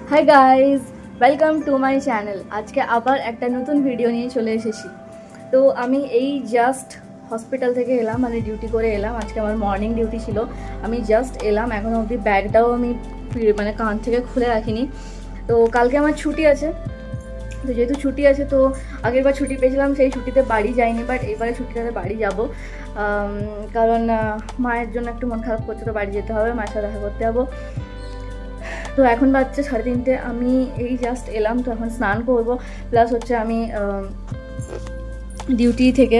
Hi guys welcome to my channel. आज के आबार एक नतून भिडियो निये चले एसेछि। तो आमी एई जस्ट हॉस्पिटल थेके एलाम, माने डिউটি करे एलाम। आज के आमार मर्निंग डिউটি छिलो। आमी जस्ट एलाम, एखोनो अब्दि बैगटाओ आमी माने कान थेके खुले राखिनी। तो कालके आमार छुट्टी आछे, तो जेहेतु छुट्टी आछे तो आगेर बार छुट्टी पेयेछिलाम सेई छुट्टिते बाड़ी जाइनि, बाट एबारे छुट्टिटाते बाड़ी जाबो, कारण मायेर जोन्नो एकटु मन खाराप करछे, तो बाड़ी जेते होबे, मायेर साथे देखा करते जाबो। तो এখন বাজছে 3:30। আমি এই জাস্ট এলাম, তো এখন স্নান করব, প্লাস হচ্ছে আমি ডিউটি থেকে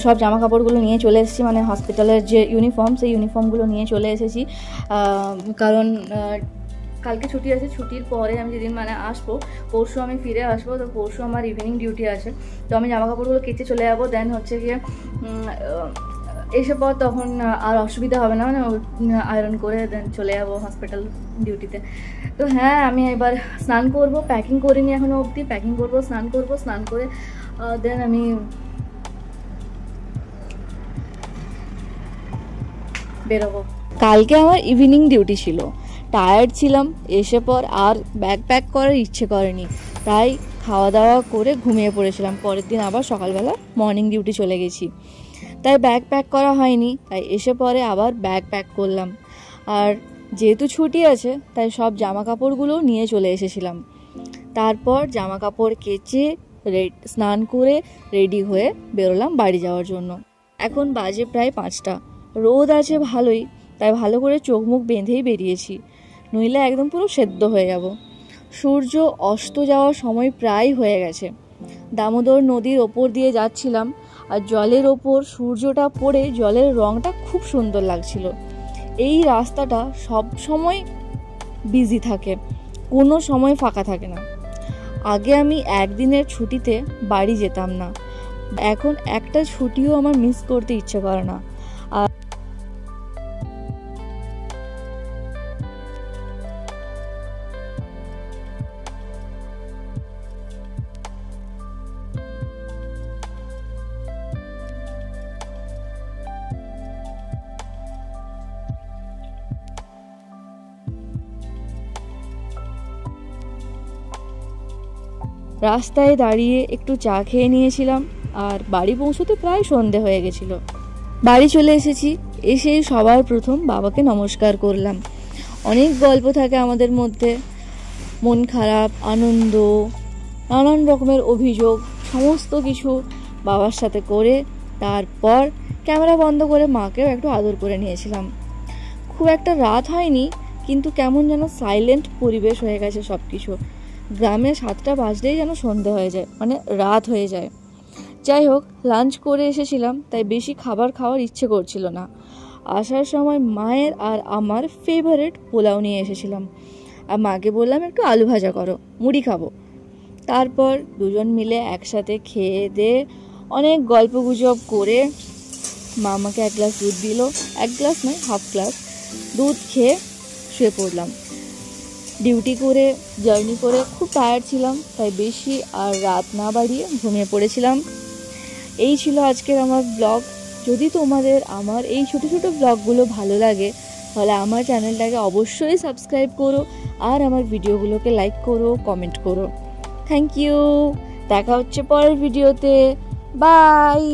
সব জামা কাপড়গুলো নিয়ে চলে এসেছি, মানে হসপিটালের যে ইউনিফর্ম সেই ইউনিফর্মগুলো নিয়ে চলে এসেছি। কারণ কালকে ছুটি আছে, ছুটির পরে আমি যেদিন মানে আসবো, পরশু আমি ফিরে আসবো, তো পরশু আমার ইভিনিং ডিউটি আছে। তো আমি জামা কাপড়গুলো কেচে চলে যাবো, দেন হচ্ছে গিয়ে এসে পর তখন আর অসুবিধা হবে না, মানে আয়রন করে দেন চলে যাবো হসপিটাল ডিউটিতে। তো হ্যাঁ, আমি এবার স্নান করব, প্যাকিং করিনি এখনও অবধি, প্যাকিং করব, স্নান করব, স্নান করে দেন আমি বেরোবো। কালকে আমার ইভিনিং ডিউটি ছিল, টায়ার্ড ছিলাম, এসে পর আর ব্যাগ প্যাক করার ইচ্ছে করেনি, তাই খাওয়া দাওয়া করে ঘুমিয়ে পড়েছিলাম। পরের দিন আবার সকালবেলা মর্নিং ডিউটি চলে গেছি, তাই ব্যাগ প্যাক করা হয়নি, তাই এসে পরে আবার ব্যাগ প্যাক করলাম। আর যেহেতু ছুটি আছে তাই সব জামা কাপড়গুলো নিয়ে চলে এসেছিলাম। তারপর জামা কাপড় কেচে স্নান করে রেডি হয়ে বেরোলাম বাড়ি যাওয়ার জন্য। এখন বাজে প্রায় 5টা, রোদ আছে ভালোই, তাই ভালো করে চোখ মুখ বেঁধেই বেরিয়েছি, নইলে একদম পুরো সেদ্ধ হয়ে যাব। সূর্য অস্ত যাওয়ার সময় প্রায় হয়ে গেছে। দামোদর নদীর ওপর দিয়ে যাচ্ছিলাম, আর জলের ওপর সূর্যটা পড়ে জলের রঙটা খুব সুন্দর লাগছিল। এই রাস্তাটা সব সময় বিজি থাকে, কোনো সময় ফাঁকা থাকে না। আগে আমি একদিনের ছুটিতে বাড়ি যেতাম না, এখন একটা ছুটিও আমার মিস করতে ইচ্ছে করে না। রাস্তায় দাঁড়িয়ে একটু চা খেয়ে নিয়েছিলাম, আর বাড়ি পৌঁছতে প্রায় সন্ধে হয়ে গেছিল। বাড়ি চলে এসেছি, এসেই সবার প্রথম বাবাকে নমস্কার করলাম। অনেক গল্প থাকে আমাদের মধ্যে, মন খারাপ, আনন্দ, নানান রকমের অভিযোগ, সমস্ত কিছু বাবার সাথে করে তারপর ক্যামেরা বন্ধ করে মাকেও একটু আদর করে নিয়েছিলাম। খুব একটা রাত হয়নি, কিন্তু কেমন যেন সাইলেন্ট পরিবেশ হয়ে গেছে সব কিছু। গ্রামে 7টা বাজলেই যেন সন্ধে হয়ে যায়, মানে রাত হয়ে যায়। যাই হোক, লাঞ্চ করে এসেছিলাম, তাই বেশি খাবার খাওয়ার ইচ্ছে করছিল না। আসার সময় মায়ের আর আমার ফেভারিট পোলাও নিয়ে এসেছিলাম, আর মাকে বললাম একটু আলু ভাজা করো, মুড়ি খাবো। তারপর দুজন মিলে একসাথে খেয়ে দিয়ে অনেক গল্প গুজব করে মা আমাকে 1 গ্লাস দুধ দিল, 1 গ্লাস নয়, হাফ গ্লাস দুধ খেয়ে শুয়ে পড়লাম। ডিউটি করে জার্নি করে খুব টায়ার্ড ছিলাম, তাই বেশি আর রাত না বাড়িয়ে ঘুমিয়ে পড়েছিলাম। এই ছিল আজকের আমার ব্লগ। যদি তোমাদের আমার এই ছোট ছোট ব্লগগুলো ভালো লাগে, তাহলে আমার চ্যানেলটাকে অবশ্যই সাবস্ক্রাইব করো, আর আমার ভিডিওগুলোকে লাইক করো, কমেন্ট করো। থ্যাংক ইউ, দেখা হচ্ছে পরের ভিডিওতে। বাই।